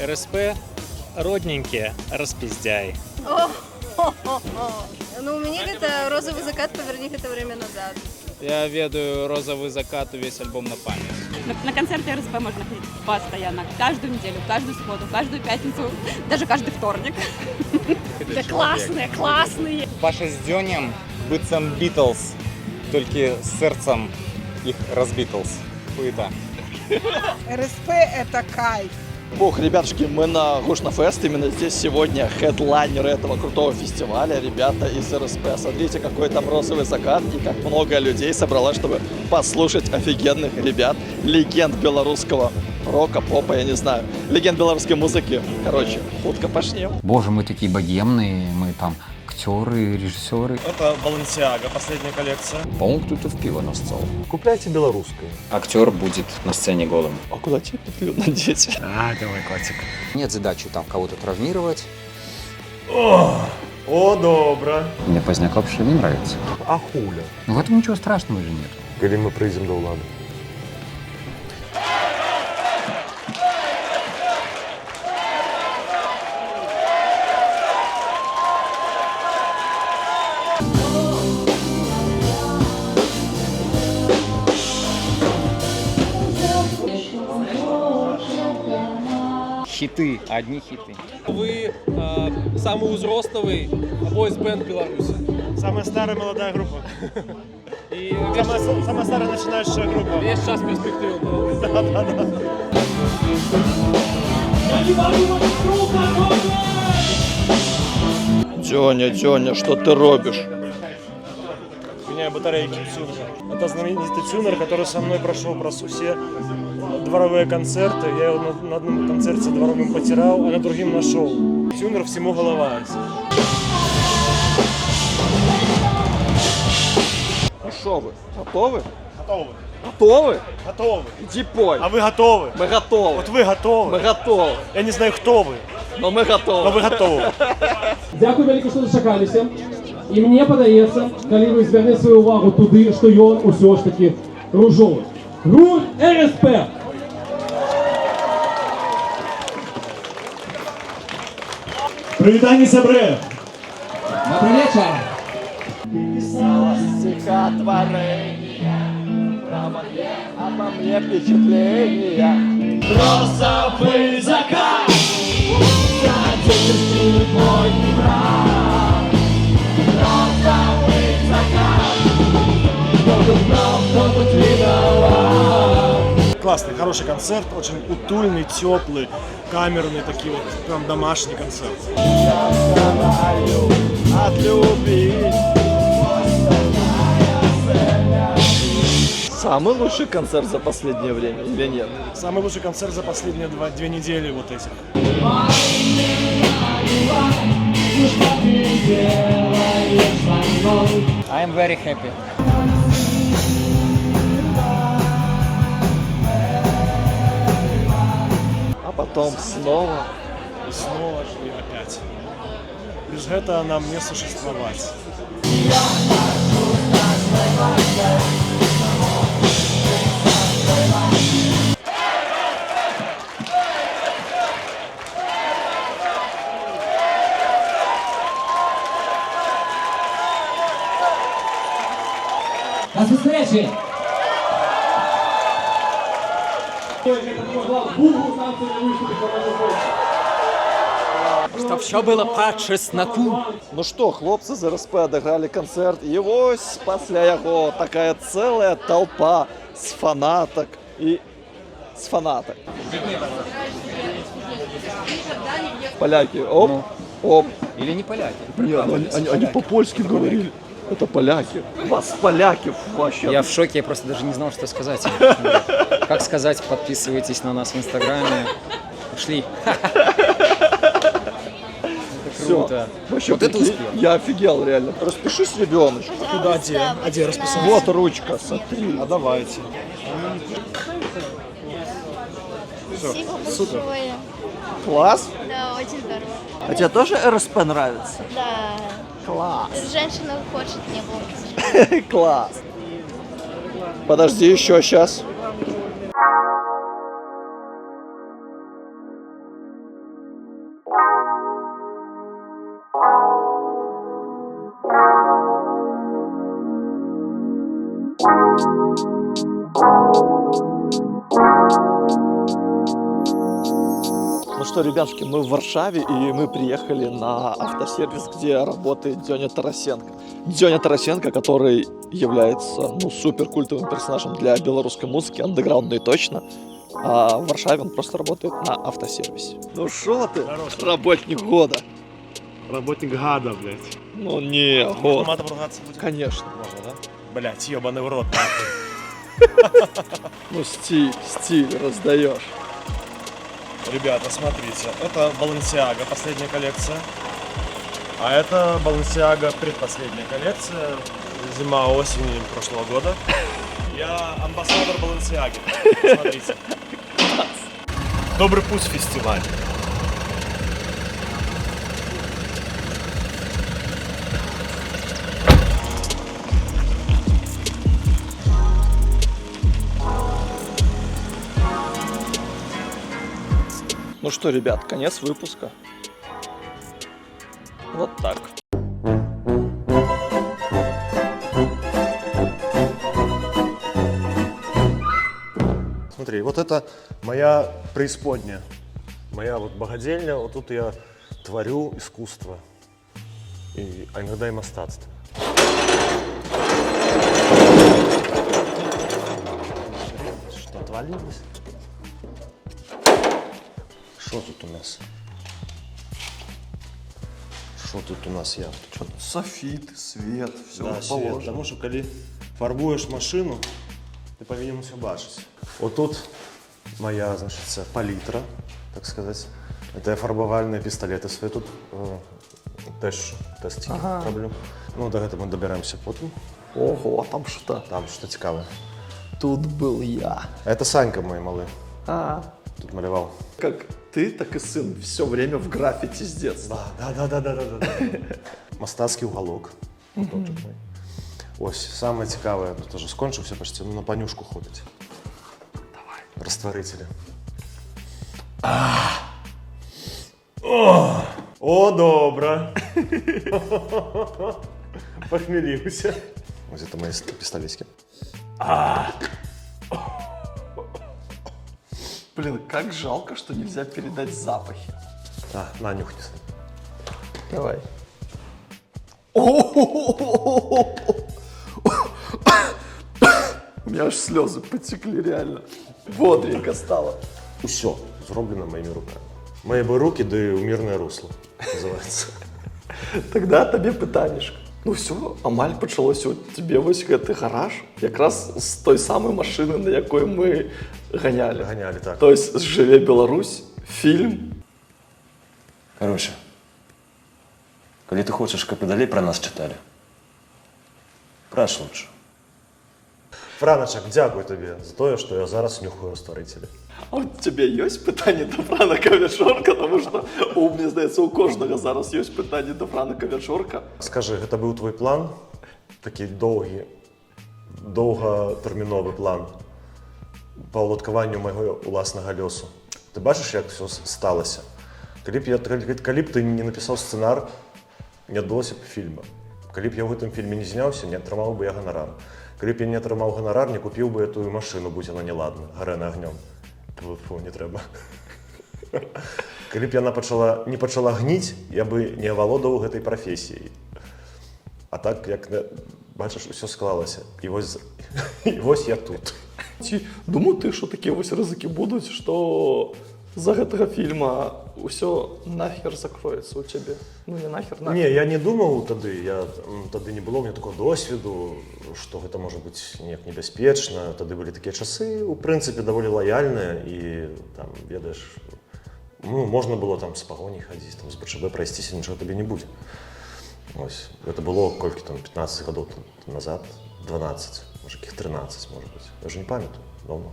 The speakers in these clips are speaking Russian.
РСП, родненькие, распиздяй. Ну, у меня это розовый закат, поверни это время назад. Я ведаю розовый закат и весь альбом на память. На концерты РСП можно ходить постоянно. Каждую неделю, каждую субботу, каждую пятницу, даже каждый вторник. Да классные, классные. Паша с Дзёнем быцем Битлз, только с сердцем их разбитлз. Хуета. РСП это кайф. Ох, ребятушки, мы на Гушнафест, именно здесь сегодня хедлайнеры этого крутого фестиваля, ребята из РСП. Смотрите, какой там розовый закат и как много людей собралось, чтобы послушать офигенных ребят, легенд белорусского рока, попа, я не знаю, легенд белорусской музыки. Короче, худко пошнем. Боже, мы такие богемные, мы там актеры, режиссеры. Это Balenciaga, последняя коллекция. По-моему, кто-то в пиво насцал. Купляйте белорусское. Актер будет на сцене голым. А куда тебе петлю надеть? Давай, котик. Нет задачи там кого-то травмировать. О, добро. Мне Поздняк вообще не нравится. А хуля? Но в этом ничего страшного же нет. Коли мы прыйдем до улады. Хиты, одни хиты. Вы самый узростовый бойс-бенд Беларуси. Самая старая молодая группа. И Самая старая начинающая группа. весь час перспективы. Да. Дзёня, что ты робишь? Меняю батарейки тюнера. Это знаменитый тюнер, который со мной прошел все дворовые концерты. Я его на одном концерте дворовым потерял, а на другим нашел. Тюнер всему голова. Ну что вы, готовы? Готовы. Готовы? Готовы. Иди пой. А вы готовы? Мы готовы. Вот вы готовы? Мы готовы. Я не знаю, кто вы, Но мы готовы. но вы готовы. Дякую велике, що дочекалися. І мені подається, коли ви звернете свою увагу туди, що він усе ж таки ружовий. Грудь РСП! Привітання, сябри! Добрий вечір! Стихотворение, обо мне впечатления. Розовий закат! Классный, хороший концерт, очень утульный, теплый, камерный, такие вот, прям домашний концерт. Отлюбить. Самый лучший концерт за последнее время или нет? Самый лучший концерт за последние две недели вот этих. I'm very happy. А потом снова. И снова, и опять. Без этого нам не существовать. До встречи! Чтоб все было по чесноку. Ну что, хлопцы з РСП отыграли концерт, и ось після його такая целая толпа с фанаток и с фанаток. Поляки, оп, оп. Или не поляки? Нет, они по-польски говорили. Это поляки. Вас поляки вообще. Я в шоке, я просто даже не знал, что сказать. Как сказать, подписывайтесь на нас в Инстаграме. Ушли. Круто. Вообще, Вот это прикинь, успех. я офигел реально. Распишись, ребеночек. Куда, где расписаться? Вот ручка, смотри. А давайте. Спасибо супер. большое. Класс. Да, очень здорово. А тебе тоже РСП нравится? Да. Класс. Женщина хочет не было. Класс. Подожди еще сейчас. Ну что, ребятки, мы в Варшаве, и мы приехали на автосервис, где работает Дёня Тарасенко. Дёня Тарасенко, который является, ну, супер культовым персонажем для белорусской музыки, андеграундной точно. А в Варшаве он просто работает на автосервисе. Ну шо ты, работник года. Работник гада, блядь. Ну не, год. Матом ругаться будет? Конечно. Можно, да? Блядь, ебаный в рот, нахуй. Ну стиль раздаешь. Ребята, смотрите, это Balenciaga, последняя коллекция. А это Balenciaga, предпоследняя коллекция. Зима-осень прошлого года. Я амбассадор Balenciaga. Смотрите. Добрый путь в фестиваль. Ну что, ребят, конец выпуска. Вот так. Смотри, вот это моя преисподняя. Моя вот богадельня. Вот тут я творю искусство. А иногда и мастатство. Что, отвалилось? Что тут у нас? Что тут у нас я? Софит, свет, все Да, свет. Потому что, когда фарбуешь машину, ты повинен все бачить. Вот тут моя, значит, палитра, так сказать. Это я фарбовальные пистолеты свои тут тестики роблю. Ну, до этого мы добираемся потом. Ого, там что? Там что цікаве. Тут был я. Это Санька мой малый. А, Тут малевал. как ты, так и сын все время в граффити с детства. Да. Мастацкий уголок. Ось, саме цікаве, теж скончився почти, ну, на понюшку ходить. Давай. Растворителі. О, добре. Похмелився. Ось це мої пістолетики. Блин, как жалко, что нельзя передать запахи. На, нюхни. Давай. У меня аж слезы потекли, реально. Бодренько стало. Все зроблено моими руками. Мої би руки, да і мирне русло, називається. Тогда тебе питанішко. Ну все, амаль почалося у тебе ось гэты гараж, якраз з той самої машини, на якої ми ганяли. Ганяли, так. Тобто «Живе Беларусь», фільм. Короче, коли ты хочешь, каб далей про нас читали, праш лучше. Франочек, дякую тобі за те, що я зараз нюхаю розтворителі. А у тебе є питання до Франа Кавячорка? Тому що, мені здається, у кожного зараз є питання до Франа Кавячорка. Скажи, це був твій план? Такий довготерміновий план по уладкуванню мого власного льосу. Ти бачиш, як все сталося? Коли б ти не написав сценар, не відбулося б фільму. Коли б я в цьому фільмі не знявся, не отримав би я гонорар. Коли б я не отримав гонорар, не купив би цю машину, будь вона неладна, горена огнем. Фу, не треба. Коли б я не почала гніть, я би не оволодав цією професією. А так, як бачиш, все склалося. І ось я тут. Думаєте, що такі ось ризики будуть, що за гэтага фільма все нахер закроється у тебе? Ну не нахер, нахер. Ні, я не думав тоді не було в мене такого досвіду, що це може бути ніяк небезпечно. Тоді були такі часи, в принципі, доволі лояльні, і там, ведаєш, ну, можна було там з погоні ходити, там, з БЧБ проїстися, нічого тобі не буде. Ось, це було кілька там 15 років назад, 12, може, яких 13, може бути. Я вже не пам'ятаю, давно.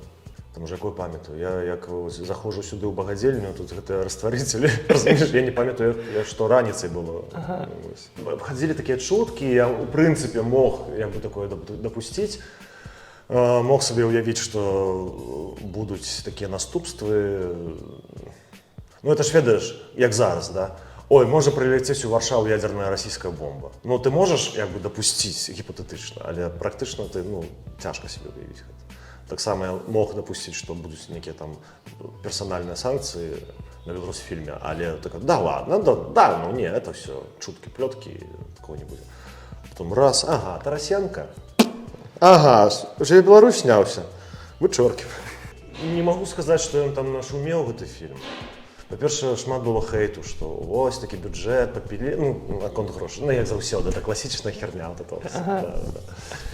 Там уже якою пам'ятаю. Я як заходжу сюди у багадільню, тут це розтворителі, розумієш, я не пам'ятаю, що раніцей було. Ага. Ходили такі чутки, я в принципі мог якби такое допустити. Мог собі уявити, що будуть такі наступства. Ну это ж ведаеш, як зараз, да? Ой, можа прыляцець у Варшаву ядерная расійская бомба. Ну ты можаш як бы дапусціць гіпатэтычна, але практычна ты, ну, цяжка себе выявіць гэта. Таксама я мог дапусціць, што будуць нейкія там персанальныя санкцыі на Беларусфільме, але так, да ладно, да, ну не, это все чуткі, плёткі, такого не будзе. Потом раз, ага, Тарасенко, ага, уже Беларусь сняўся, вычоркиваю. Не могу сказаць, што ён там нашумеў гэты фільм. Па-першае, шмат было хейту, што вось такі бюджэт, папілі, ну, наконт грошай. Ну, як заўсёды, это класічная херня, вот это,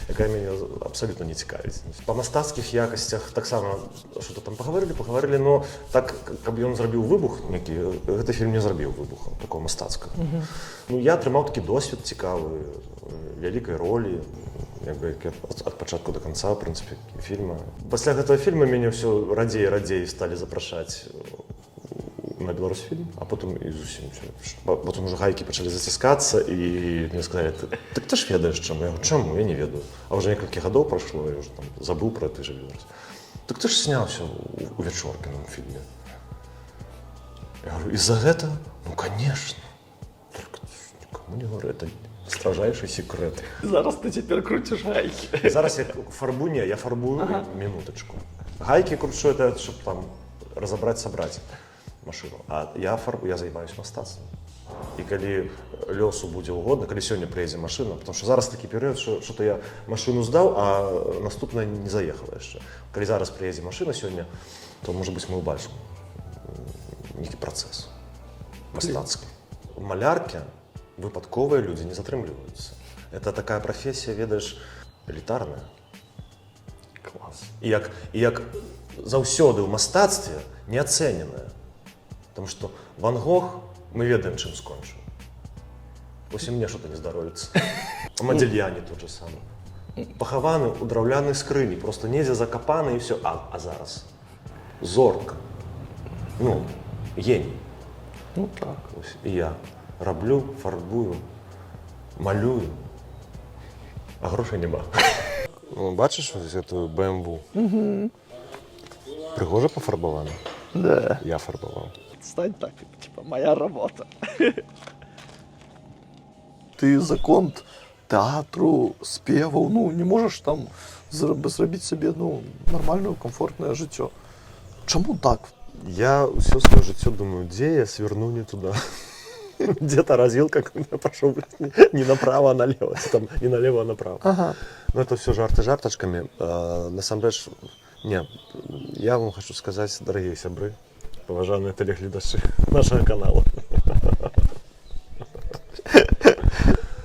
якая мяне абсалютна не цікавіць. Па мастацкіх якасцях таксама што-то там пагаварылі, но так, каб ён зрабіў выбух некі, гэты фільм не зрабіў выбуху, такого мастацкага. Ну, я атрымаў такі досвед цікавы, вялікай ролі, як бы ад пачатку да канца, в прынцыпе, фільма. Пасля гэтага фільма мяне ўсё радзей і радзей сталі запрашаць на Беларусфільм, а потым і зусім потым уже гайкі пачалі заціскацца і мне сказалі, так ты ж ведаеш чаму? Я говорю, чаму? Я не ведаю. А ўжо некалькі гадоў прайшло, я ўжо там забыў пра ты же Беларусь. Так ты ж сняўся у Вечоркіным фільме. Я говорю, из-за гэта? Ну, конечно. Только никому не говорю, это строжайший секрет. Зараз ты теперь крутишь гайки. Зараз я фарбую минуточку. Гайки кручу, это чтобы там разобрать, собрать машину. А я займаюсь мастацтвом. І калі лёсу будзе угодна, калі сёння прыедзе машына, потому что зараз такі перыяд, што-то я машыну здаў, а наступная не заехала яшчэ. Калі зараз прыедзе машына сёння, то, можа быць, мы ўбачым нейкі працэс мастацкі. У маляркі выпадковыя людзі не затрымліваюцца. Это такая прафесія, ведаеш, элітарная. Класс. І як заўсёды ў мастацтве неацэненая. Потому что Ван Гог, мы ведаем, чым скончыў. Вось і мне что-то не здаровіцца. А Мадзельяне тот же самы. Пахаваны ў драўлянай скрыні, просто недзе закапаны і все. А зараз зорка. Ну, геній. Ну так. Ось, і я раблю, фарбую, малюю, а грошай няма. Ну, бачиш ось эту BMW? Угу. Пригожа пофарбована? Да. Я фарбовал. Стань так, типа, моя работа. Ты закон театру, спеваў, ну, не можаш там зрабіць сабе, ну, нормальное, комфортное жыццё. Чаму так? Я все свое жыццё думаю, где я сверну не туда. Где-то развилка, когда я пошел не направо, а налево, там не налево, а направо. Ага. Но это все жарты жарточками. Насамрэч, не, я вам хочу сказать, дорогие сябры, поважаныя тэлегледачы нашего канала.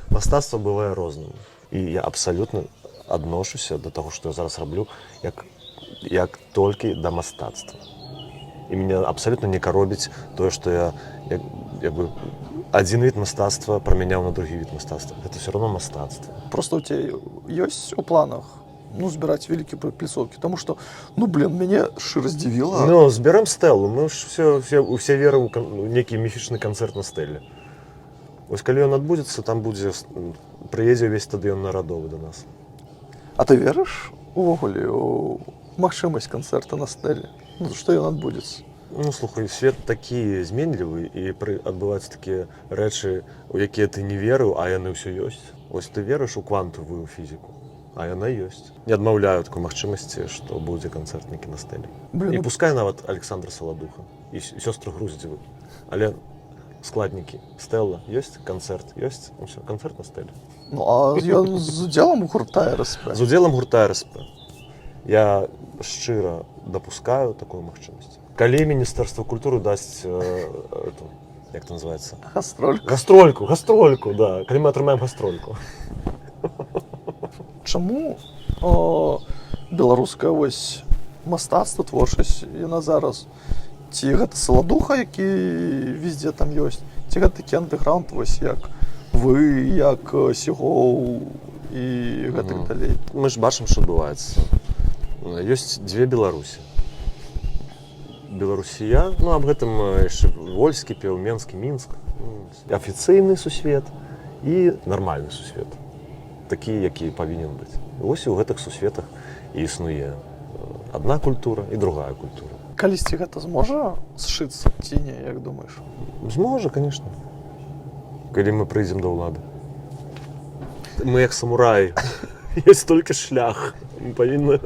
Мастацтва бывае розным. І я абсалютна адношуся до того, што я зараз раблю, як толькі да мастацтва. І мяне абсалютна не каробіць тое, што я як бы адзін від мастацтва прамяняў на другі від мастацтва. Гэта все равно мастацтва. Просто у тебя есть у планах, ну, збирать великие пляцоўкі, потому что, ну, блин, мяне шчыра здзівіла. Ну, зберем стэлу, мы ж усе веры ў нейкі міфічны канцэрт на стэле. Вось калі ён адбудзецца, там будзе, прыедзе ўвесь стадыён нарадовы да нас. А ты верыш увогуле у магчымасць канцэрта на стэле? Ну, што ён адбудзецца? Ну, слухай, свет такі зменлівы, і адбываюцца такія рэчы, у якія ты не верыў, а яны ўсё ёсць. Вось ты верыш у квантавую фізіку, а яна ёсць. Не адмаўляю такой магчымасці, што будзе канцэрт нейкі на стэле. І пускай нават Александр Саладуха і сёстры Груздзевы. Але складнікі, стэла ёсць, канцэрт ёсць, усё, канцэрт на стэле. Ну, а ён з удзелам гурта РСП? З удзелам гурта РСП. Я шчыра дапускаю такую магчымасць. Калі Міністэрства культуры дасць, як это называется? Гастрольку. Гастрольку, да. Калі мы атрымаем гастрольку. Чаму беларуская вось мастацтва, творчасць, яна зараз? Ці гэта Саладуха, які везде там ёсць? Ці гэта такі андэграунд, вось як вы, як Сігоў і гэтак далей? Мы ж бачым, што адбываецца. Ёсць дзве Беларусі. Беларусія, ну аб гэтым яшчэ Вольскі пеў, Менскі, Мінск. Афіцыйны сусвет і нармальны сусвет. Такі, які павінен быць. Вось у гэтых сусветах і існуе адна культура і другая культура. калісьці гэта зможа сшыцца ці не, як думаеш? Зможа, конечно. Калі мы прыйдзем да ўлады. Мы як самураі. Есть толькі шлях. Мы павінны...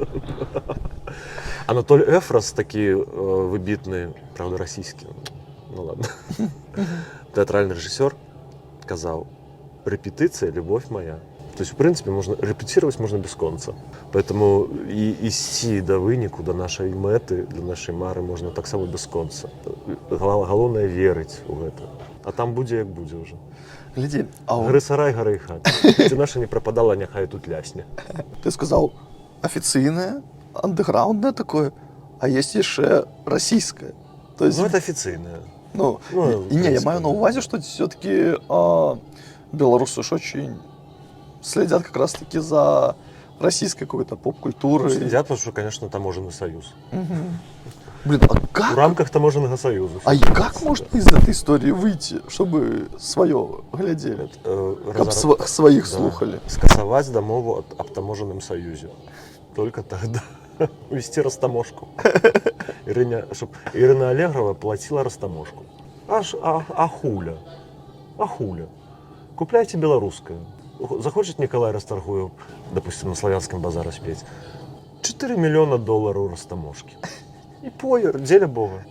Анатоль Эфрос, такі выбітны, правда, расійскі. Ну ладно. Тэатральны рэжысёр казаў: «Репетиция – любовь моя». То есть, в принципе, репетировать можно без конца. Поэтому и идти до вынику, до нашей меты, до нашей мары можно так само без конца. Головне верить у это. А там буде як буде вже. Глядзі, гары сарай, гары і хат. Ці наша не пропадала, няхай тут лясне. Ты сказал официальное, андеграундное такое, а есть еще российское. То есть, ну, это официальное. Ну, не, я маю на увазе, что все-таки белорусы уж очень следят как раз-таки за российской какой-то поп-культурой. Ну, следят, потому что, конечно, таможенный союз. Угу. Блин, а как? В рамках таможенного союза. А как можно из этой истории выйти, чтобы свое глядели, своих слухали? Скасовать домову об таможенном союзе. Только тогда. Вести растаможку. Чтобы Ирина Аллегрова платила растаможку. А хуля? А хуля? Купляйте белорусское. Захочет Николай Расторгуев, допустим, на Славянском базаре спеть. $4 миллиона растаможки. И поер, деля Бога.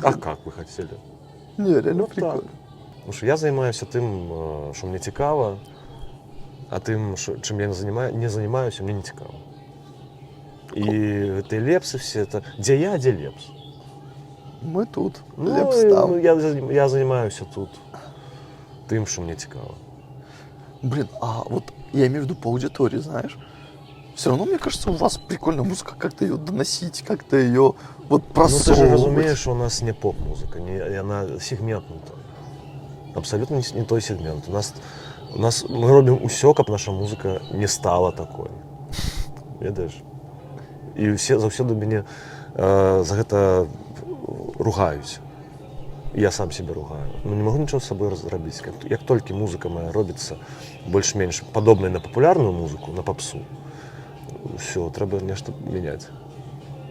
А как вы хотели? Не, реально прикольно. Потому что я займаюся тим, що мені цікаво, а тим, чим я не займаюся, мені не цікаво. І ті лепси всі, це де я, де лепс. Ми тут, ну, лепс там. Я займаюся тут тим, що мені цікаво. Блин, а вот я имею в виду по аудитории, знаешь, все равно, мне кажется, у вас прикольная музыка, как-то ее доносить, как-то ее вот просовывать. Ну, ты же разумеешь, что у нас не поп-музыка, она сегментнута. Абсолютно не той сегмент. У нас мы робим усё, каб наша музыка не стала такой. Ведаеш? І все заўсёды мяне за гэта ругаюць. Я сам себе ругаю. Ну, не могу ничего с собой зрабіць. Як толькі музыка моя робіцца больш-менш падобнай на папулярную музыку, на попсу, все, трэба нешта мяняць.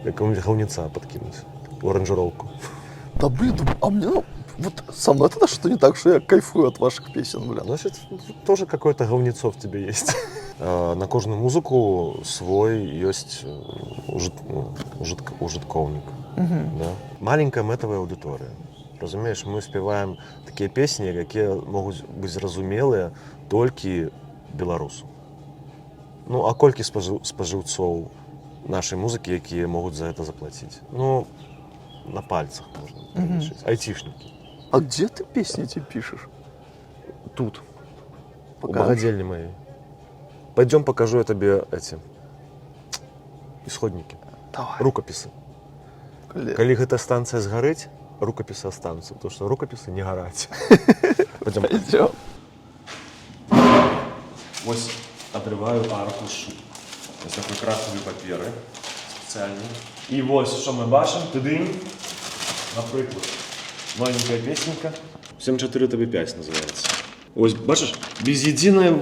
Якому-нибудь говнеца подкинуть в аранжировку. Да блин, а мне вот со мной тогда что-то не так, что я кайфую от ваших песен, блин. Значит, тоже какое-то говнецо в тебе есть. На кожную музыку свой есть ужитковник. Да? Маленькая метавая аудитория. Разумееш, мы спеваем такія песні, які могуць быць зразумелыя толькі беларусу. Ну, а колькі спажыўцоў нашай музыкі, якія могуць за гэта заплаціць? Ну, на пальцах можна пералічыць. Айцішнікі. А где ты песни эти пишешь? Тут. У багадзельні моей. Пойдем покажу я тебе эти исходники. Давай. Рукописы. Калі гэта станцыя згарэць, рукописы останутся, потому что рукописы не горать. Пойдем. Пойдем. Вот отрываю аркуш из такой крафтовой паперы специальной. И вот что мы бачим, тыдынь, например, новенькая песенка. 7-4-5 называется. Вот бачишь, без единой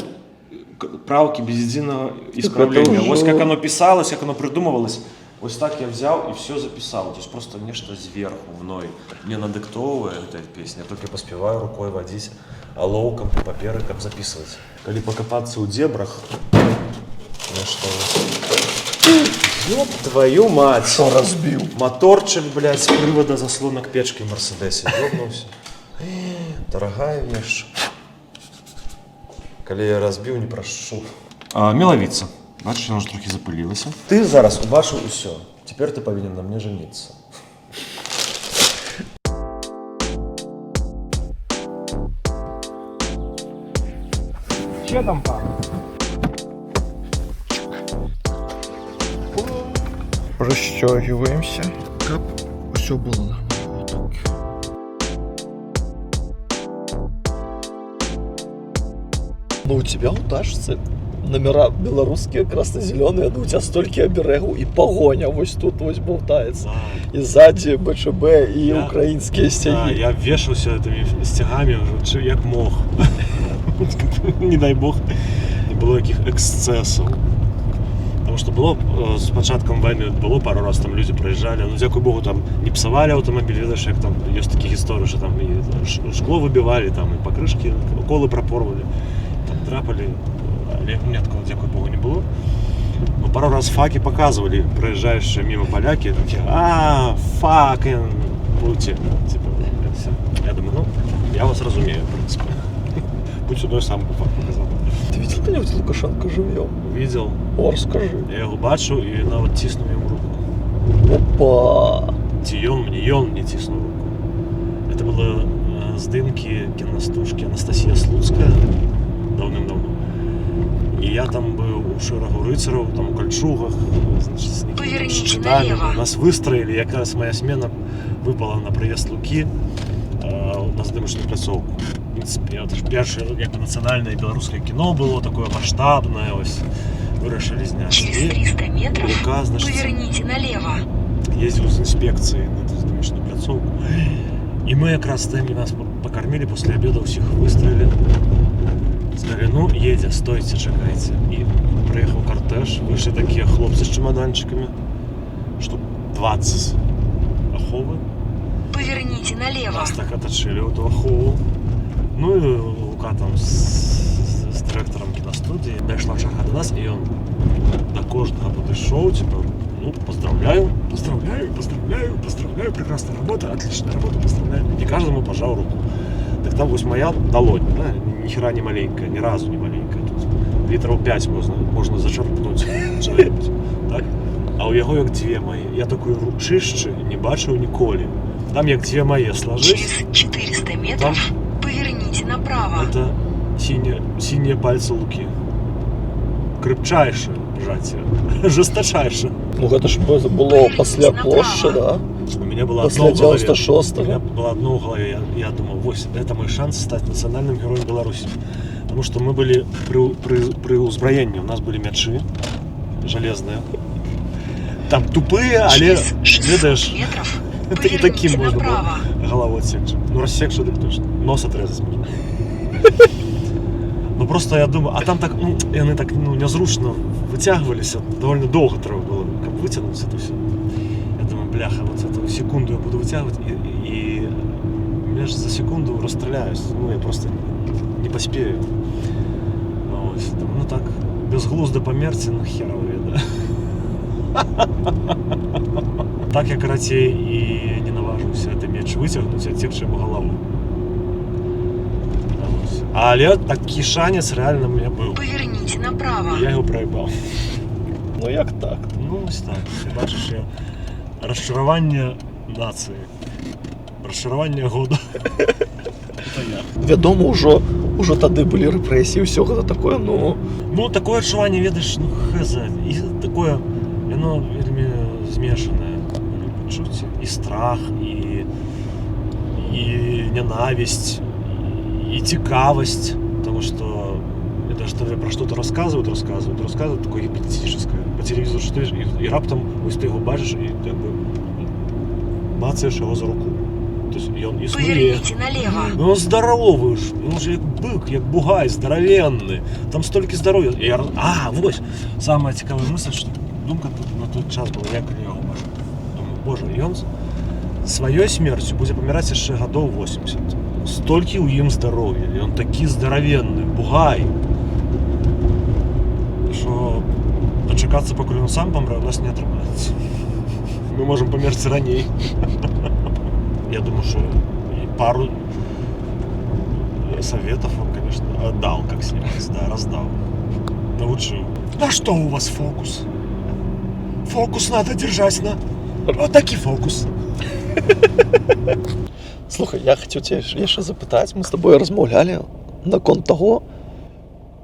правки, без единого исправления. Вот как оно писалось, как оно придумывалось. Вот так я взял и все записал. То есть просто нечто сверху мной не надиктовывая эта песня, я только поспеваю рукой водить оловком по паперы, как записывать. Коли покопаться у дебрах, нечто... Ёб твою мать! Что разбил? Моторчик, блядь, с привода заслонок печки в Мерседесе. Ёбнулся. Дорогая вещь. Коли я разбил, не прошу. Меловица. Бачиш, вона вже трохи запилилася. Ти зараз убачив усе. Тепер ти повинен на мені жениться. Що там, пан? Розстегиваемся. Как все было нормально. Ну у тебя удашься. Номера белорусские, красно-зеленые, ну у тебя столько оберегу и погоня, вот тут вот болтается. И сзади БЧБ, и украинские стяги. Да, я вешался этими стягами уже як мог. Не дай бог, не было таких эксцессов. Тому що було з початком війни було пару раз там люди проїжджали, ну дякую Богу, там не псували автомобіль, видиш, як там є такі історії, що там і шкло вибивали, там і покришки, коли пропорвали, там драпали, але у мене такого, дякую Богу, не було. Но пару раз факи показывали, проезжающие мимо поляки, такие, факен, будьте, типа, все. Я думаю, ну, я вас разумею, в принципе. Будь сюда, сам бы фак показал. Ты видел когда-нибудь Лукашенко живьем? Видел. О, расскажи. Я его бачу и навіть тиснув ему руку. Опа! Ён мне тиснув руку. Это было здымки киностужки Анастасия Слуцкая давным-давно. И я там был у шерогу рыцараў, там у кольчугах, значит, с некими щитами. Нас выстроили, и как раз моя смена выпала на приезд Луки на здымачную пляцоўку. В принципе, это ж першае нацыянальнае беларускае кіно было такое маштабнае, ось вырашылі зняць. Через 300 метров Лука, значит, поверните налево. ездил с инспекцией на эту здымачную пляцоўку. И мы как раз там, нас покормили, после обеда всех выстроили. Сказали, ну, едем, стойте, чекайте. И приехал кортеж, вышли такие хлопцы с чемоданчиками, штук 20 аховы. Поверните налево. Нас так отошли от ахову. Ну и Лука там с директором киностудии дошла черга до нас, и он до кожного подошел, типа, ну, поздравляю, прекрасная работа, отличная работа, поздравляю. И каждому пожал руку. Так там вот моя долонь, да, ни хера не маленькая, ни разу не маленькая. Тут литров 5 можно зачерпнуть что-нибудь, так? А у яго як две мои. Я такой ручище не бачив ніколи. Там як две мои сложились. Через 400 метров поверните направо. Это синие пальцы Луки. Крепчайше пожатие, жесточайше. Ну это ж было после площади, да? У меня было после одно в голове. 96-го. У меня было одно в голове. Я думал, это мой шанс стать национальным героем Беларуси. Потому что мы были при узброении. У нас были мячи железные. Там тупые, але, видишь, это и таким можно было голову отсечь. Ну, рассекши так точно. Нос отрезать можно. Ну, просто я думаю, а там так, ну, и они так, ну, незручно вытягивались. Довольно долго треба было, как вытянуть это все. Я думаю, бляха, вот эту секунду я буду вытягивать, и я же за секунду расстреляюсь. Ну, я просто не поспею. Вот. Ну, так, без глузда померти, ну, херовые, да. Так я, короче, и не наваживаюся это меч вытягнуть, отекши ему голову. Але такий шанец реально у меня был. Поверните направо. И я его проебал. Ну як так? Ну ось так. Ти бачиш, я розчарування нації. Розчарування года. Це я. Вядомо, уже тады были репрессии, все это такое, ну... Ну, такое адчуванне, ведаеш, ну, хз. І такое, воно вельмі змешанае. Пачуцці. І страх, і ненависть, и цікавость, потому что это что про что-то рассказывают, такое гипотетическое. По телевизору что видишь, и раптом ось ты его бачишь, и как бы бацаешь его за руку. То есть он існує. Поверните налево. Ну, он здоровый ж, он же як бык, як бугай, здоровенный. Там столько здоровья. Вот, самая цікавая мысль, что думка на тот час была, я коли його бачу. Думаю, боже, і он своей смертью будет помирать еще годов 80. Столько у им здоровья, и он такий здоровенный, бугай, что дочекаться, пока он сам помре, у нас не отрывается. Мы можем померти ранее. Я думаю, что пару советов он, конечно, отдал, как снимать, да, раздал. Научил. А что у вас фокус? Фокус надо держать на... Вот такий фокус. Слухай, я хотів тебе ще запитати, ми з тобою розмовляли наконт того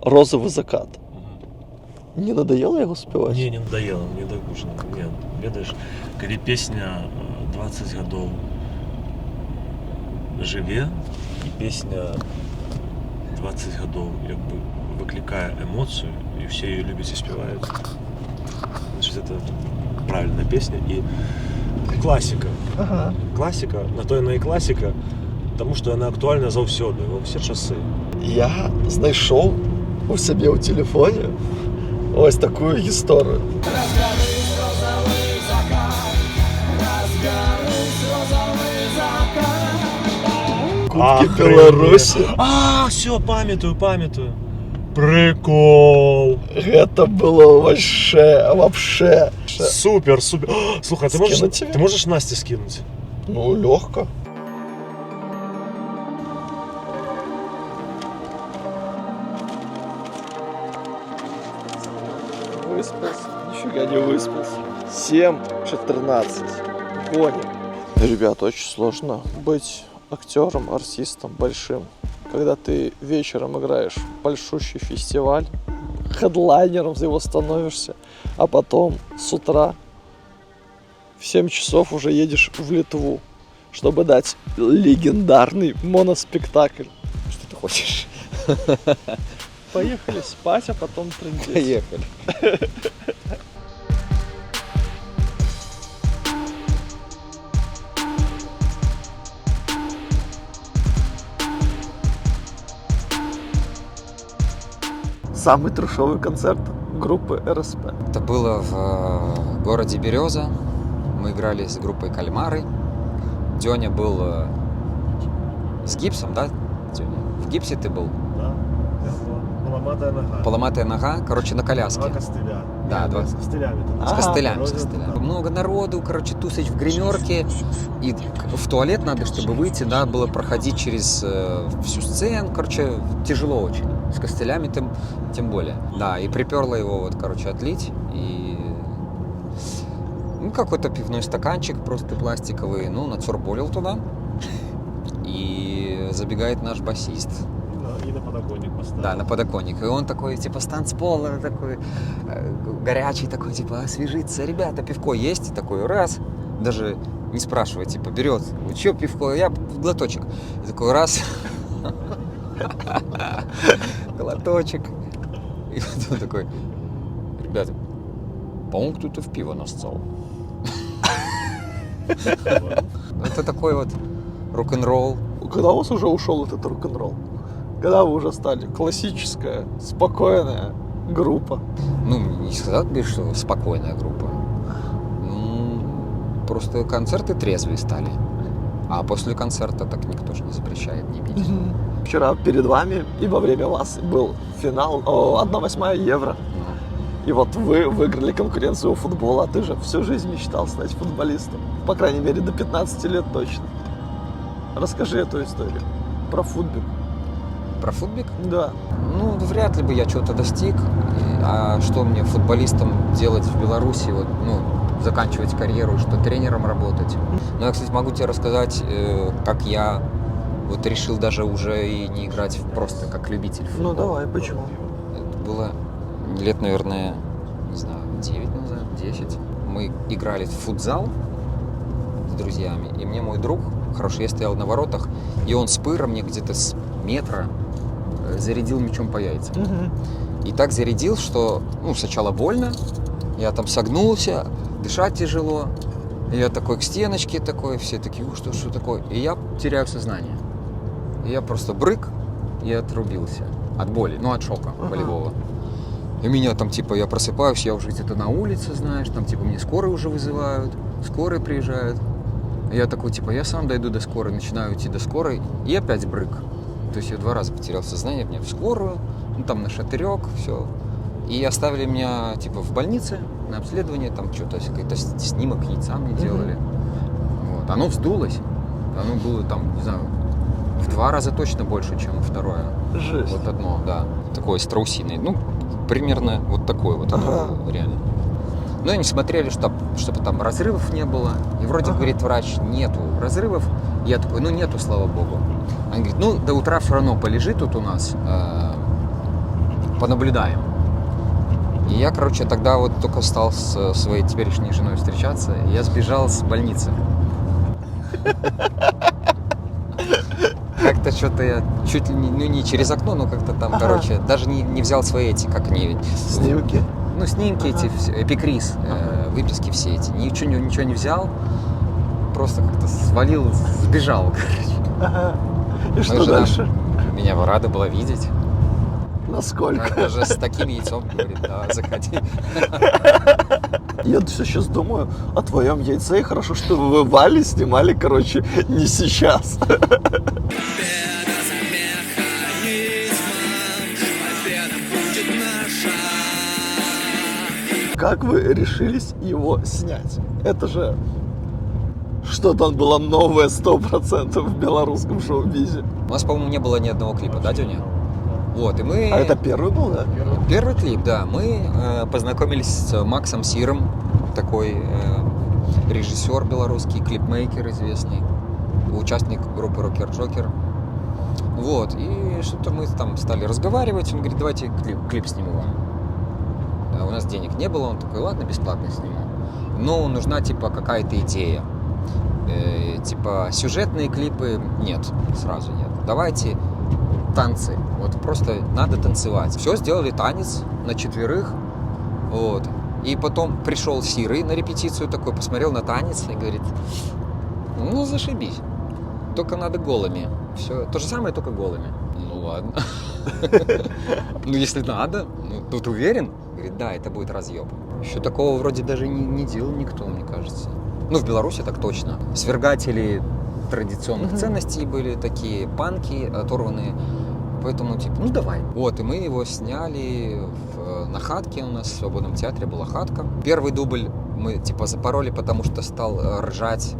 «Розовий закат». Не надоело його співати? Не надоело, не докучно. Нет, ведаешь, коли песня 20 годов живе, и песня 20 годов как бы выкликая эмоцию, и все ее любят и спевают, значит, это правильная песня и классика. Ага. Классика, на то она и классика, тому що вона актуальна завсёды, во всі часи. Я знайшов у себе у телефоні ось такую историю. Кубки Беларуси. Все, памятую. Прикол. Это было вообще. Супер. Слухай, Скинуть тебе? ты можешь Насте скинуть? Ну, легко. Выспался? Нифига не выспался. 7:14. Гоним. Ребят, очень сложно быть актером, артистом большим, когда ты вечером играешь в большущий фестиваль, хедлайнером его становишься, а потом с утра в 7 часов уже едешь в Литву, чтобы дать легендарный моноспектакль. Что ты хочешь? Поехали спать, а потом трындеть. Поехали. Самый трешовый концерт группы РСП. Это было в городе Береза. Мы играли с группой «Кальмары». Дёня был с гипсом, да, Дёня? В гипсе ты был? Да. Поломатая нога. Поломатая нога, короче, на коляске. Два костыля. Да, два. С костылями. С костылями. Много народу, короче, тусить в гримерке. И в туалет надо, чтобы выйти, да, было проходить через всю сцену. Короче, тяжело очень. С костылями тем более. Да, и приперло его, вот, короче, отлить. И ну, какой-то пивной стаканчик просто пластиковый. Ну, нацурболил туда. И забегает наш басист. И на подоконник поставил. Да, на подоконник. И он такой, типа, с танцпола, такой горячий, такой, типа, освежиться. Ребята, пивко есть? И такой, раз. Даже не спрашивает, типа, берет. Вы чё, пивко? Я глоточек. И такой, раз. Глоточек. И потом такой, ребята, по-моему, кто-то в пиво нассал. Это такой вот рок-н-ролл. Когда у вас уже ушел этот рок-н-ролл? Когда вы уже стали классическая, спокойная группа? Ну, не сказал бы, что спокойная группа. Ну, просто концерты трезвые стали. А после концерта так никто же не запрещает не пить. Вчера перед вами и во время вас был финал 1/8 Евро. И вот вы выиграли конкуренцию футбола, а ты же всю жизнь мечтал стать футболистом. По крайней мере, до 15 лет точно. Расскажи эту историю про футбик. Про футбик? Да. Ну, вряд ли бы я чего-то достиг. А что мне футболистом делать в Беларуси? Вот, ну, заканчивать карьеру, что тренером работать. Но я, кстати, могу тебе рассказать, как я вот решил даже уже и не играть просто как любитель футбола. Ну, давай, почему? Это было лет, наверное, не знаю, 9 назад, 10. Мы играли в футзал с друзьями, и мне мой друг, хороший, я стоял на воротах, и он с пыра мне где-то с метра зарядил мячом по яйцам. И так зарядил, что, ну, сначала больно, я там согнулся, дышать тяжело, и я такой к стеночке такой, все такие, что такое, и я теряю сознание. И я просто брык и отрубился от боли, ну, от шока болевого. И меня там, типа, я просыпаюсь, я уже где-то на улице, знаешь, там, типа, мне скорые уже вызывают, скорые приезжают. И я такой, типа, я сам дойду до скорой, начинаю идти до скорой, и опять брык. То есть я 2 раза потерял сознание, меня в скорую, ну, там, на шатырек, все. И оставили меня, типа, в больнице на обследование, там, что-то, какой-то снимок яйца мне делали. Вот. Оно вздулось, оно было, там, не знаю, в 2 раза точно больше, чем второе. Жесть. Вот одно, да. Такое страусиное. Ну, примерно вот такой вот, реально. Ну, они смотрели, чтобы там разрывов не было. И вроде, говорит врач, нету разрывов. Я такой, ну, нету, слава богу. Он говорит, ну, до утра все равно полежи тут у нас, понаблюдаем. И я, короче, тогда вот только стал со своей теперешней женой встречаться, и я сбежал с больницы. Как-то что-то я чуть ли не через окно, но как-то там, короче, даже не взял свои эти, как они... Снимки? Ну, снимки эти, эпикриз, выписки все эти. Ничего не взял, просто как-то свалил, сбежал, короче. И что дальше? Меня рада была видеть. Насколько? Даже с таким яйцом, говорит, да, заходи. Я все сейчас думаю о твоем яйце, и хорошо, что вы Вали снимали, короче, не сейчас. Как вы решились его снять? Это же что-то было новое 100% в белорусском шоу-бизе. У нас, по-моему, не было ни одного клипа, да, Дюня? Вот, и мы... А это первый был, да? Первый клип, да. Мы познакомились с Максом Сиром, такой режиссер белорусский, клипмейкер известный, участник группы Рокер Джокер. Вот, и что-то мы там стали разговаривать, он говорит, давайте клип сниму вам. А у нас денег не было, он такой, ладно, бесплатно сниму. Но нужна, типа, какая-то идея. Типа, сюжетные клипы нет, сразу нет. Давайте танцы, вот просто надо танцевать. Все, сделали танец на 4, вот. И потом пришел Сирый на репетицию такой, посмотрел на танец и говорит, ну, зашибись, только надо голыми. Все, то же самое, только голыми. Ну, ладно. Ну, если надо, ну, тут уверен? Говорит, да, это будет разъеб. Еще такого вроде даже не делал никто, мне кажется. Ну, в Беларуси так точно. Свергатели традиционных ценностей были такие, панки оторванные. Поэтому, типа, ну давай. Вот, и мы его сняли на хатке, у нас в Свободном театре была хатка. Первый дубль мы, типа, запороли, потому что стал ржать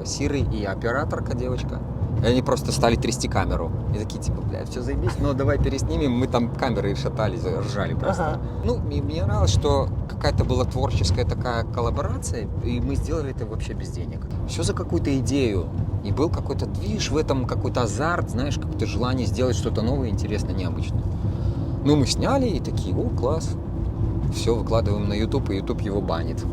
Сирый и операторка, девочка. И они просто стали трясти камеру. И такие, типа, блядь, все заебись, но давай переснимем. Мы там камеры шатались, ржали просто. Ну, мне нравилось, что какая-то была творческая такая коллаборация, и мы сделали это вообще без денег. Все за какую-то идею. И был какой-то движ в этом, какой-то азарт, знаешь, какое-то желание сделать что-то новое, интересное, необычное. Ну, мы сняли и такие, о, класс. Все выкладываем на YouTube, и YouTube его банит.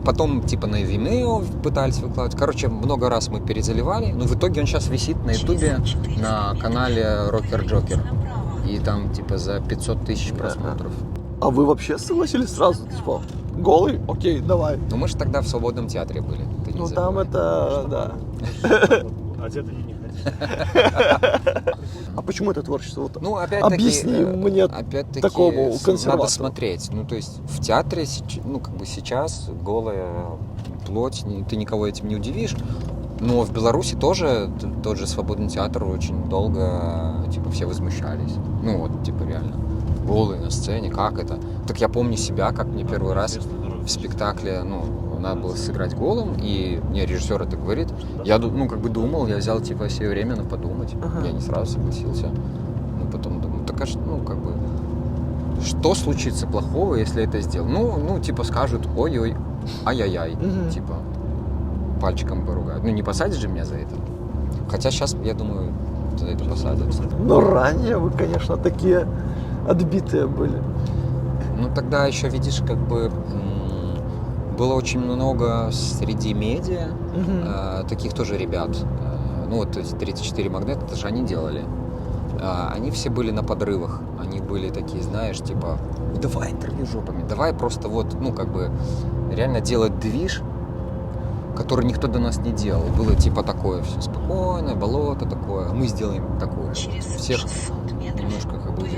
Потом, типа, на Vimeo пытались выкладывать. Короче, много раз мы перезаливали. Но в итоге он сейчас висит на Ютубе на канале Рокер Джокер. И там, типа, за 500 тысяч просмотров. А вы вообще согласились сразу? Типа, голый? Окей, давай. Ну, мы же тогда в Свободном театре были. Ну, там это, да. А где-то не хотел. А почему это творчество? Вот, ну, опять-таки, объясни мне опять-таки, такому консерватору. Надо смотреть. Ну, то есть в театре, ну, как бы сейчас голая плоть, ты никого этим не удивишь. Но в Беларуси тоже тот же Свободный театр очень долго, типа, все возмущались. Ну, вот, типа, реально. Голые на сцене, как это? Так я помню себя, как мне первый раз в спектакле, ну, надо было сыграть голым, и мне режиссер это говорит. Я, ну, как бы думал, я взял, типа, себе время на подумать. Я не сразу согласился. Ну, потом думаю, так, ну, как бы, что случится плохого, если это сделал? Ну, типа, скажут, ой-ой, ай-яй-яй, типа, пальчиком поругают. Ну, не посадят же меня за это. Хотя сейчас, я думаю, за это посадят. Но ранее вы, конечно, такие отбитые были. Ну, тогда еще, видишь, как бы было очень много среди медиа таких тоже ребят. Ну, вот эти 34 магнита, это же они делали. Они все были на подрывах. Они были такие, знаешь, типа, давай интервью жопами, давай просто вот, ну, как бы, реально делать движ, который никто до нас не делал. Было типа такое все спокойное, болото такое, мы сделаем такое. Всех немножко как бы...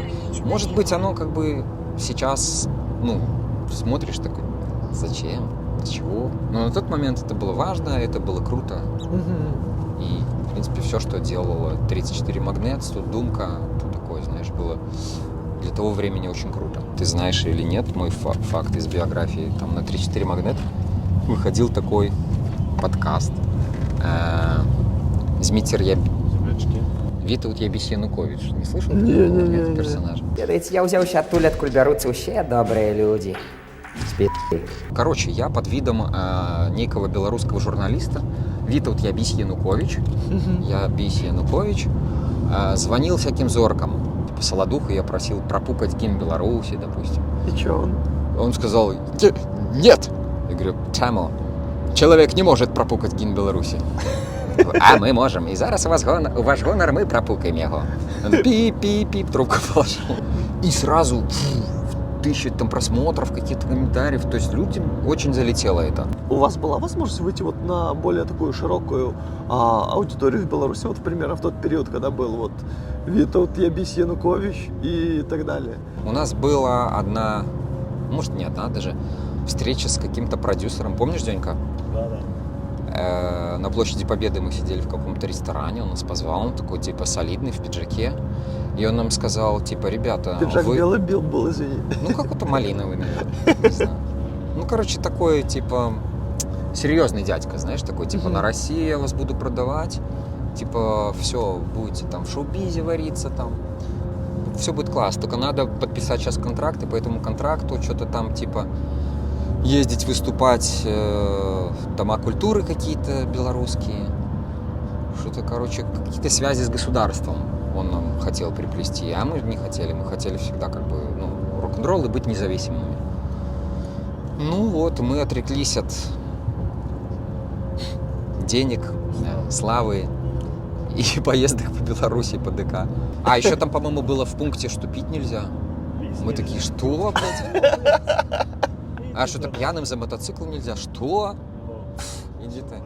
Может быть, оно как бы сейчас, ну, смотришь такой, зачем? Чего? Но на тот момент это было важно, это было круто. И, в принципе, все, что делало 34 Магнет, Думка, то такое, знаешь, было для того времени очень круто. Ты знаешь или нет, мой факт из биографии, там на 34 Магнет выходил такой подкаст. Змитер Вітаўт Ябісь Янукович. Не слышал? Не. Персонаж. Я ўзяўся адтуль, адкуль бяруцца ўсе добрыя людзі. Короче, я под видом некого белорусского журналиста Вітаўт Ябісь Янукович, звонил всяким зоркам, типа Солодуха, я просил пропукать гимн Беларуси, допустим. И что он? Он сказал, нет. Я говорю, чему? Человек не может пропукать гимн Беларуси. А мы можем. И зараз у ваш гонор мы пропукаем его. Он пип-пип-пип, трубку положил. И сразу тысячи там просмотров, каких-то комментариев. То есть людям очень залетело это. У вас была возможность выйти вот на более такую широкую аудиторию в Беларуси, вот, примерно в тот период, когда был вот Витаут Ябис Янукович и так далее? У нас была одна, может не одна даже, встреча с каким-то продюсером. Помнишь, Денька? Да. На площади Победы мы сидели в каком-то ресторане, он нас позвал, он такой, типа, солидный, в пиджаке. И он нам сказал, типа, ребята, Пиджак вы... белый был, извини. Ну, какой-то малиновый, наверное, не знаю. Ну, короче, такой, типа, серьезный дядька, знаешь, такой, типа, на России я вас буду продавать, типа, все, будете там в шоу-бизе вариться, там, все будет классно, только надо подписать сейчас контракт, и по этому контракту что-то там, типа, ездить, выступать, дома культуры какие-то белорусские, что-то, короче, какие-то связи с государством он нам хотел приплести, а мы не хотели, мы хотели всегда, как бы, ну, рок-н-ролл и быть независимыми. Ну вот, мы отреклись от денег, славы и поездок по Беларуси, по ДК. А еще там, по-моему, было в пункте, что пить нельзя. Мы такие, что, блядь? А что-то пьяным за мотоцикл нельзя? Что? Иди ты.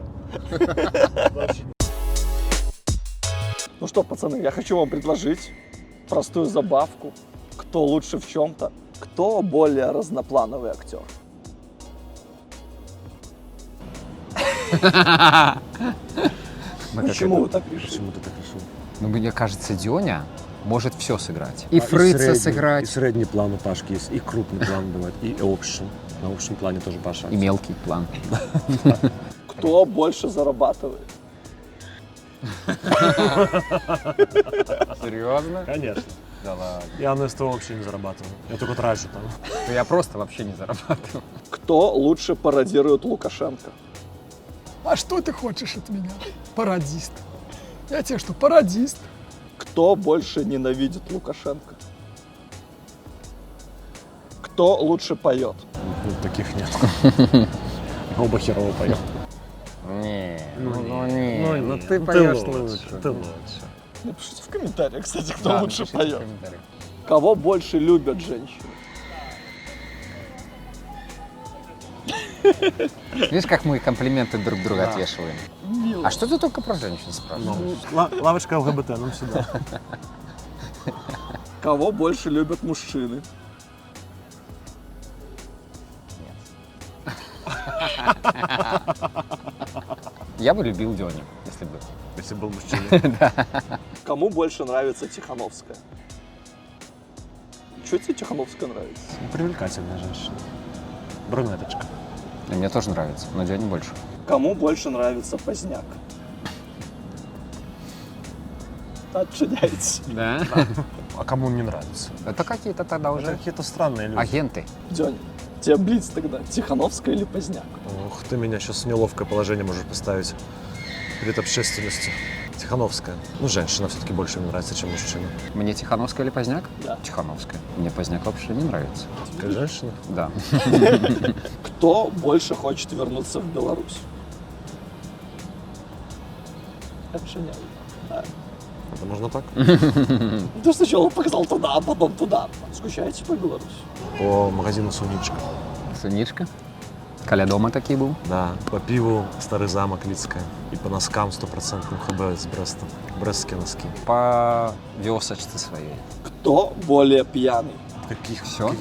Ну что, пацаны, я хочу вам предложить простую забавку. Кто лучше в чем-то, кто более разноплановый актер. Почему вы так решили? Почему ты так решил? Ну, мне кажется, Дёня может все сыграть. И Фрыца сыграть. И средний план у Пашки есть, и крупный план бывает, и общий. На общем плане тоже Паша. И мелкий план. Кто больше зарабатывает? Серьезно? Конечно. Да ладно. Я на СТО вообще не зарабатываю. Я только трачу там. Я просто вообще не зарабатываю. Кто лучше пародирует Лукашенко? А что ты хочешь от меня? Пародист. Я тебе что, пародист? Кто больше ненавидит Лукашенко? Кто лучше поет? Таких нет. Оба херово поем. Не, ну ты поешь лучше. Ты лучше. Напишите в комментариях, кстати, кто лучше поет. Кого больше любят женщины? Видишь, как мы комплименты друг другу отвешиваем? А что ты только про женщин спрашиваешь? Лавочка ЛГБТ, ну сюда. Кого больше любят мужчины? Я бы любил Дёню, если бы. Если был мужчиной. Кому больше нравится Тихановская? Чего тебе Тихановская нравится? Привлекательная женщина. Брюнеточка. Мне тоже нравится, но Дёне больше. Кому больше нравится Поздняк? Отчиняйтесь. Да? А кому не нравится? Это какие-то тогда уже какие-то странные люди. агенты. Дёня, тебе блиц тогда, Тихановская или Поздняк? Ух, ты меня сейчас в неловкое положение можешь поставить перед общественностью. Тихановская. Ну, женщина все-таки больше мне нравится, чем мужчина. Мне Тихановская или Поздняк? Да. Тихановская. Мне Поздняк вообще не нравится. Как женщина? Да. Кто больше хочет вернуться в Беларусь? Отчиняй. Да. Это можно так? Ты сначала показал туда, а потом туда. Скучаете по Беларуси? По магазину Суничка. Суничка? Коля дома такие был? Да. По пиву Старый замок Лицкая. И по носкам 100% ХБ из Бреста. Брестские носки. По вёсочце своей. Кто более пьяный?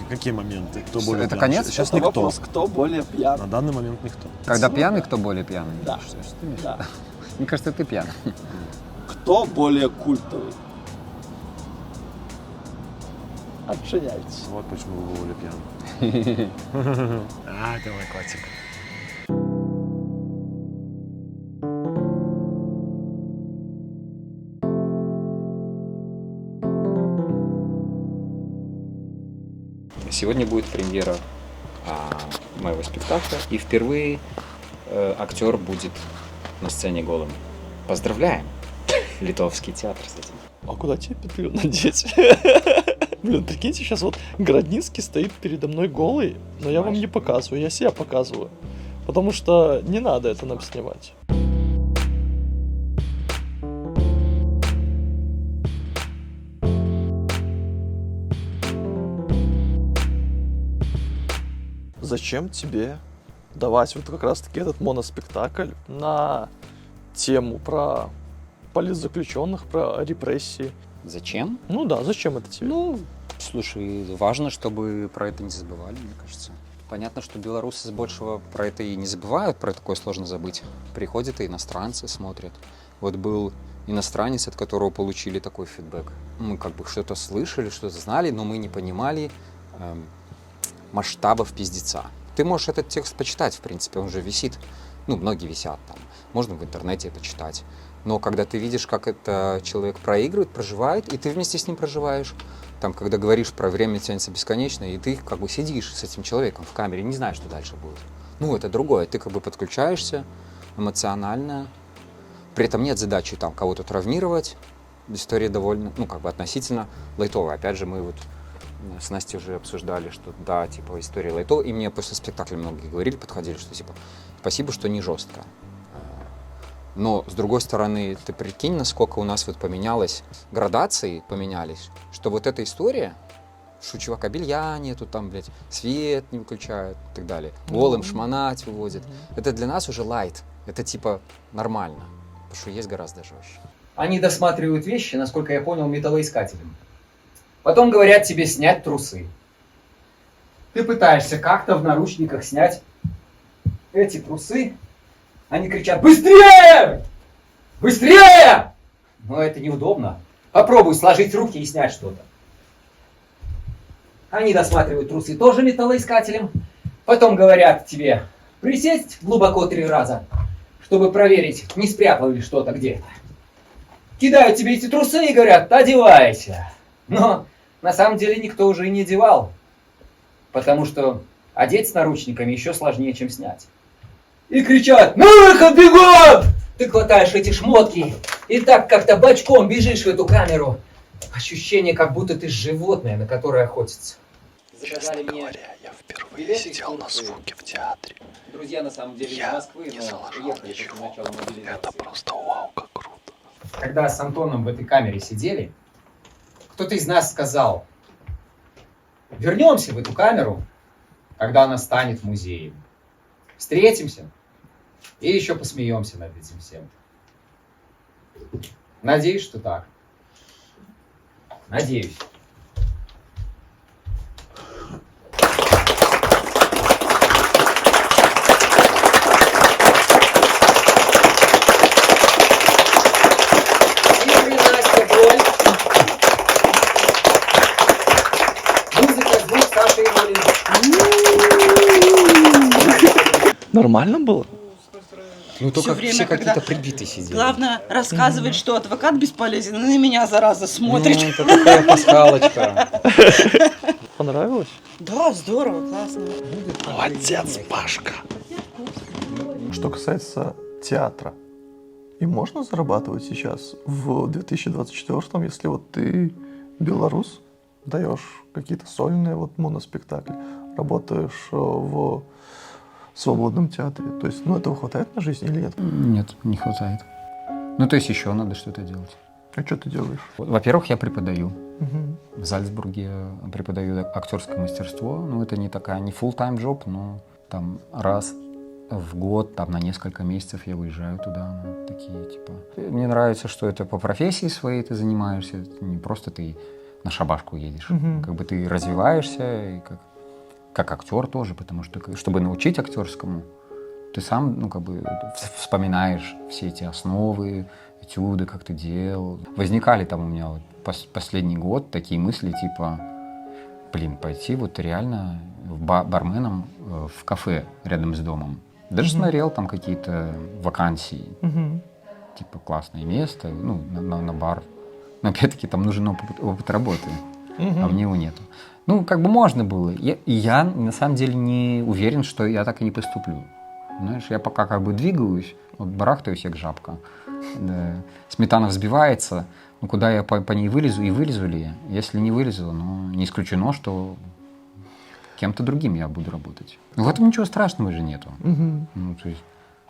Какие моменты? Кто Всё, более это пьяный? конец? Сейчас Это никто. вопрос, кто более пьяный? На данный момент никто. Когда пьяный, кто более пьяный? Да. Что ты имеешь в Да. виду? Мне кажется, ты пьяный. Кто более культовый? Отчиняйтесь. Вот почему вы более пьяный. А, ты мой котик. Сегодня будет премьера моего спектакля, и впервые актер будет на сцене голым. Поздравляем! Литовский театр с этим. А куда тебе петлю надеть? Блин, прикиньте, сейчас вот Городницкий стоит передо мной голый, но я вам не показываю, я себя показываю. Потому что не надо это нам снимать. зачем тебе давать вот как раз-таки этот моноспектакль на тему про политзаключенных, про репрессии? Зачем? Ну да, зачем это тебе? Ну, слушай, важно, чтобы про это не забывали, мне кажется. Понятно, что белорусы с большего про это и не забывают, про такое сложно забыть. Приходят и иностранцы, смотрят. Вот был иностранец, от которого получили такой фидбэк. Мы как бы что-то слышали, что-то знали, но мы не понимали масштабов пиздеца. Ты можешь этот текст почитать, в принципе, он уже висит. Ну, многие висят там. Можно в интернете это читать. Но когда ты видишь, как это человек проигрывает, проживает, и ты вместе с ним проживаешь, там, когда говоришь про время тянется бесконечно, и ты как бы сидишь с этим человеком в камере, не знаешь, что дальше будет. Ну, это другое. Ты как бы подключаешься эмоционально. При этом нет задачи там кого-то травмировать. История довольно, ну, как бы относительно лайтовая. Опять же, мы вот с Настей уже обсуждали, что да, типа, история лайтовая. И мне после спектакля многие говорили, подходили, что типа, спасибо, что не жестко. Но, с другой стороны, ты прикинь, насколько у нас вот поменялось, градации поменялись, что вот эта история, что у чувака белья нету, там, блядь, свет не выключают и так далее, голым шмонать выводят. Это для нас уже лайт, это типа нормально, потому что есть гораздо жестче. Они досматривают вещи, насколько я понял, металлоискателем. Потом говорят тебе снять трусы. Ты пытаешься как-то в наручниках снять эти трусы. Они кричат: быстрее! Быстрее! Но это неудобно. Попробуй сложить руки и снять что-то. Они досматривают трусы тоже металлоискателем. Потом говорят тебе присесть глубоко 3 раза, чтобы проверить, не спрятал ли что-то где-то. Кидают тебе эти трусы и говорят: одевайся. Но на самом деле никто уже и не одевал. Потому что одеть с наручниками еще сложнее, чем снять. И кричат: на выход, бегом! Ты хватаешь эти шмотки и так как-то бочком бежишь в эту камеру. Ощущение, как будто ты животное, на которое охотится. Честно говоря, я впервые сидел на звуке в театре. Друзья, на самом деле, из Москвы, не заложил ничего. Это просто вау, как круто. Когда с Антоном в этой камере сидели, кто-то из нас сказал: вернемся в эту камеру, когда она станет музеем. Встретимся и еще посмеемся над этим всем. Надеюсь, что так. Надеюсь. Нормально было? Ну, только время, все какие-то когда прибитые сидели. Главное рассказывать, что адвокат бесполезен, и на меня, зараза, смотрит. Ну, это такая пасхалочка. Понравилось? Да, здорово, классно. Молодец, Пашка. Что касается театра, и можно зарабатывать сейчас в 2024-м, если вот ты белорус, даешь какие-то сольные вот моноспектакли, работаешь в свободном театре. То есть, ну, этого хватает на жизнь или нет? Нет, не хватает. Ну, то есть еще надо что-то делать. А что ты делаешь? Во-первых, я преподаю. Угу. В Зальцбурге преподаю актерское мастерство. Ну, это не такая, не full-time job, но там раз в год, там на несколько месяцев я выезжаю туда. Ну, такие, типа... Мне нравится, что это по профессии своей ты занимаешься. Это не просто ты на шабашку едешь. Угу. Как бы ты развиваешься, и как актер тоже, потому что, чтобы научить актерскому, ты сам, ну, как бы вспоминаешь все эти основы, этюды, как ты делал. Возникали там у меня вот последний год такие мысли, типа, блин, пойти вот реально барменом в кафе рядом с домом. Даже смотрел там какие-то вакансии, типа, классное место, ну, на бар. Но опять-таки там нужен опыт работы, а мне его нету. Ну, как бы можно было. И я, на самом деле, не уверен, что я так и не поступлю. Знаешь, я пока как бы двигаюсь, вот барахтаюсь, как жабка. Да. Сметана взбивается, ну, куда я по ней вылезу, и вылезу ли я? Если не вылезу, ну, не исключено, что кем-то другим я буду работать. В этом ничего страшного же нету. Ну, то есть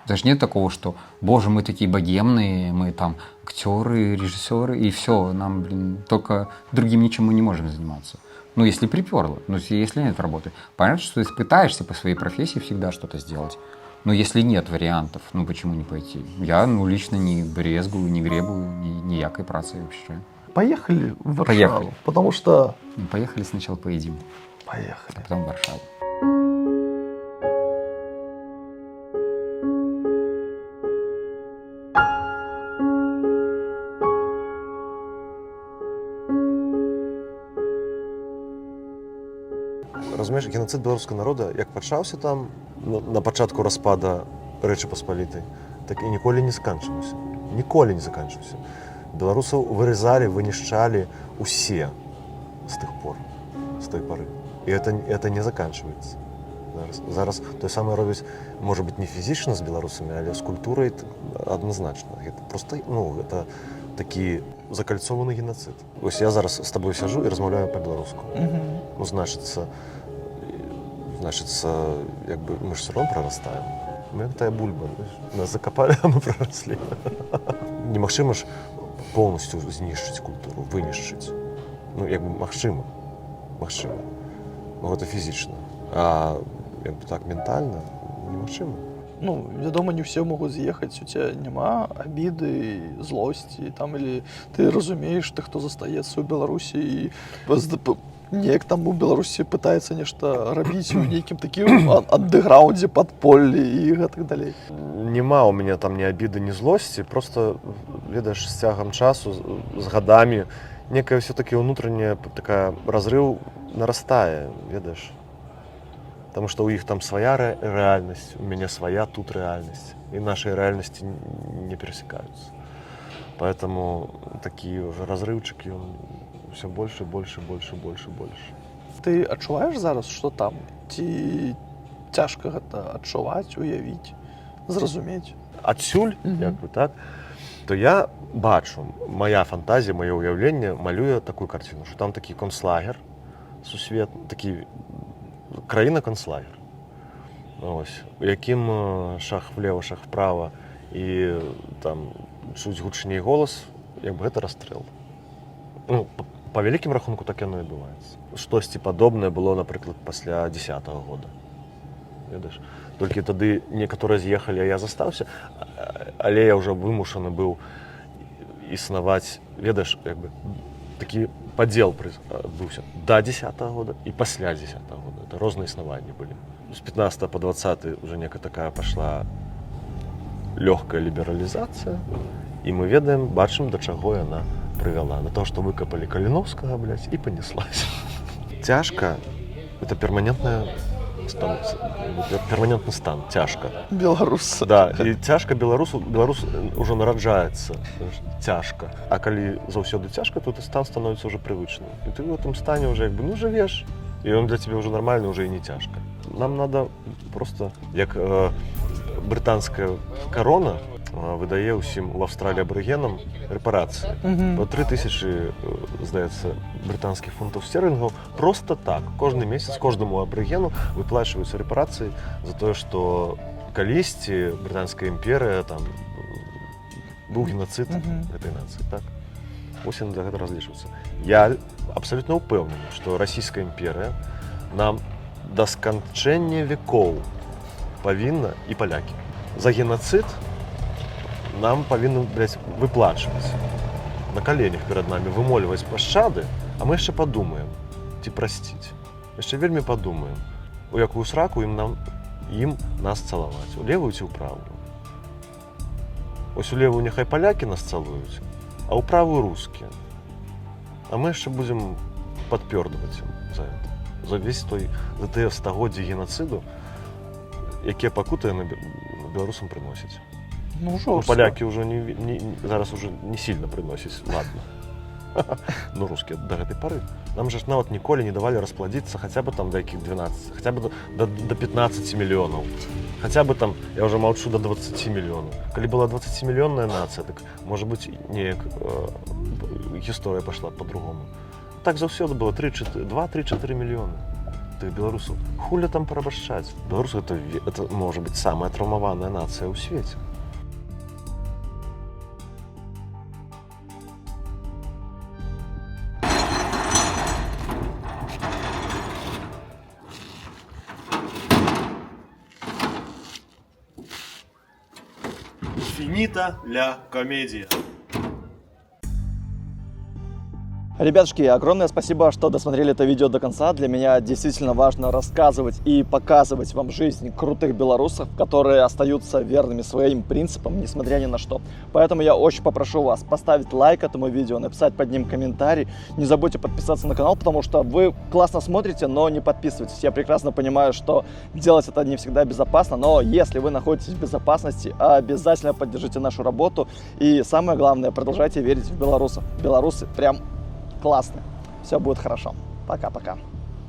Даже нет такого, что, боже, мы такие богемные, мы там актеры, режиссеры, и все, нам, блин, только другим ничем мы не можем заниматься. Ну, если приперло, ну, если нет работы. Понятно, что ты пытаешься по своей профессии всегда что-то сделать. Но если нет вариантов, ну, почему не пойти? Я, ну, лично не брезгую, не гребую ніякой працей вообще. Поехали в Варшаву. Поехали. Потому что... Поехали, сначала поедим. Поехали. А потом в Варшаву. Розумієш, геноцид білоруського народу, як почався там на початку розпаду Речі Посполітої, так і ніколи не закінчився. Ніколи не закінчився. Білорусів вирізали, винищали усі з тих пор, з тої пори. І це не закінчується. Зараз те саме роблять, може бути, не фізично з білорусами, але з культурою однозначно. Це просто, ну, це такий закольцований геноцид. Ось я зараз з тобою сиджу і розмовляю по-білоруську. Ну, значить, якби ми ж все одно проростаємо. Ми як та бульба. Нас закопали, а ми проросли. Немагчыма ж повністю знищити культуру, винищити. Ну, якби магчыма. Магчыма. Ну, це фізично. А якби так ментально немагчыма. Ну, вядома, не все могут з'ехаць, у тебя няма обиды, злости, там, или ты разумеешь, ты хто застаецца ў Беларусі і неяк там у Беларусі пытаецца нешта рабіць у нейкім такім андэграундзе, падполлі і гэтак далей. Нема у мяне там ні обиды, ні злосці, просто, ведаеш, з цягам часу, з гадамі, некая все-таки внутренняя такая разрыв нарастае, ведаеш. Потому что у них там своя реальность, у меня своя тут реальность. И наши реальности не пересекаются. Поэтому такие уже разрывчики все больше, больше, больше, больше, больше. Ты адчуваеш зараз, што там? Ці цяжка гэта адчуваць, уявіць, зразумець? Адсюль, як бы так, то я бачу, моя фантазія, моє уявленне малює таку картину, що там такий концлагер сусветны, такий країна-концлагер, ось, у яким шаг влево, шаг вправо, і там чуть гучней голос, якби гэта расстрэл. Ну, по вялікім рахунку так яно і адбываецца. Штосьці падобнае было, напрыклад, пасля 10-го года. Ведаеш? Толькі тады некаторыя з'ехалі, а я застаўся, але я ўжо вымушаны быў існаваць, ведаеш, якби такі падзел адбыўся да 10-го года і пасля 10-го года. Это розныя існаванні былі. З 15 по 20 уже некая такая пашла лёгкая лібералізацыя, і мы ведаем, бачым, да чаго яна прывяла. На то, што выкапалі Каліновскага, блядь, і панеслась. Цяжка — это перманентны стан, цяжка. Беларус. Да, і цяжка беларусу, беларус ўжо нараджаецца цяжка. А калі заўсёды цяжка, то стан становіцца ўжо прывычным. І ты ў гэтым стане ўжо як бы, ну, жывеш, і ён для цябе ўжо нармальны, ўжо і не цяжка. Нам надо просто, як брытанская карона выдае ўсім у Австраліі абарыгенам рэпарацыі. 3000, здаецца, брытанскіх фунтаў стерлінгаў просто так. Кожны месяц кожнаму абарыгену выплачваюцца рэпарацыі за тое, што калісьці брытанская імперыя, там быў геноцид гэтай нацыі. Так? Вось яны за гэта разлічваюцца. Я абсалютна ўпэўнены, што расійская імперыя нам да сканчэння векоў павінна, і палякі, за геноцид нам павінны, блядь, выплачваць на каленях перад намі, вымольваць пашчады, а мы яшчэ падумаем, ці прасціць. Яшчэ вельмі падумаем, у якую сраку ім нас цалаваць, у левую ці ў правую. Ось у левую няхай палякі нас цалуюць, а ў правую рускія. А мы яшчэ будзем падпёрдваць ім за гэта. За весь за тыя стагоддзі геноциду, якія пакуты яны беларусам прыносяць. Ну, палякі ўжо зараз уже не сильно прыносяць, ладно. Ну, рускія да гэтай пары. Нам жа нават ніколі не давалі распладзіцца хаця бы там да якіх 12, хаця бы до 15 мільёнаў. Хаця бы там, я ўжо маўчу, до 20 мільёнаў. Калі была 20-мільённая нацыя, так, можа быць, неяк гісторыя пайшла по-другому. Так заўсёды было 2-3-4 мільёны. тых беларусаў. Хуля там парабашчаць. Беларусы это можа быць самая траўмаваная нацыя ў свеце. Финита ля комедия. Ребятушки, огромное спасибо, что досмотрели это видео до конца. Для меня действительно важно рассказывать и показывать вам жизнь крутых белорусов, которые остаются верными своим принципам, несмотря ни на что. Поэтому я очень попрошу вас поставить лайк этому видео, написать под ним комментарий. Не забудьте подписаться на канал, потому что вы классно смотрите, но не подписываетесь. Я прекрасно понимаю, что делать это не всегда безопасно, но если вы находитесь в безопасности, обязательно поддержите нашу работу. И самое главное, продолжайте верить в белорусов. Белорусы прям классно. Все будет хорошо. Пока-пока.